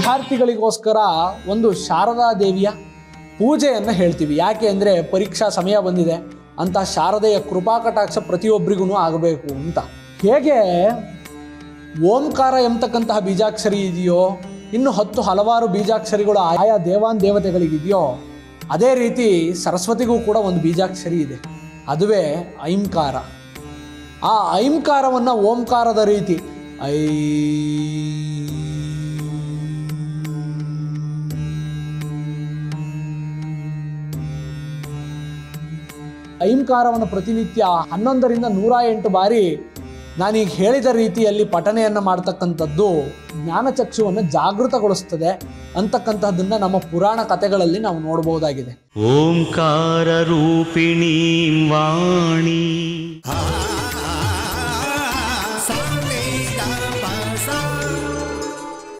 ವಿದ್ಯಾರ್ಥಿಗಳಿಗೋಸ್ಕರ ಒಂದು ಶಾರದಾ ದೇವಿಯ ಪೂಜೆಯನ್ನು ಹೇಳ್ತೀವಿ. ಯಾಕೆ ಅಂದರೆ ಪರೀಕ್ಷಾ ಸಮಯ ಬಂದಿದೆ ಅಂತ ಶಾರದೆಯ ಕೃಪಾಕಟಾಕ್ಷ ಪ್ರತಿಯೊಬ್ಬರಿಗೂ ಆಗಬೇಕು ಅಂತ. ಹೇಗೆ ಓಂಕಾರ ಎಂಬತಕ್ಕಂತಹ ಬೀಜಾಕ್ಷರಿ ಇದೆಯೋ, ಇನ್ನು ಹಲವಾರು ಬೀಜಾಕ್ಷರಿಗಳು ಆಯಾ ದೇವತೆಗಳಿಗಿದೆಯೋ, ಅದೇ ರೀತಿ ಸರಸ್ವತಿಗೂ ಕೂಡ ಒಂದು ಬೀಜಾಕ್ಷರಿ ಇದೆ, ಅದುವೇ ಐಂಕಾರ. ಆ ಐಂಕಾರವನ್ನು ಓಂಕಾರದ ರೀತಿ ಐಂಕಾರವನ್ನು ಪ್ರತಿನಿತ್ಯ 11 ರಿಂದ 108 ಬಾರಿ ನಾನೀಗ ಹೇಳಿದ ರೀತಿಯಲ್ಲಿ ಪಠನೆಯನ್ನು ಮಾಡ್ತಕ್ಕಂಥದ್ದು ಜ್ಞಾನಚಕ್ಷುವನ್ನು ಜಾಗೃತಗೊಳಿಸ್ತದೆ ಅಂತಕ್ಕಂಥದ್ದನ್ನು ನಮ್ಮ ಪುರಾಣ ಕಥೆಗಳಲ್ಲಿ ನಾವು ನೋಡಬಹುದಾಗಿದೆ. ಓಂಕಾರ ರೂಪಿಣೀಂ ವಾಣಿ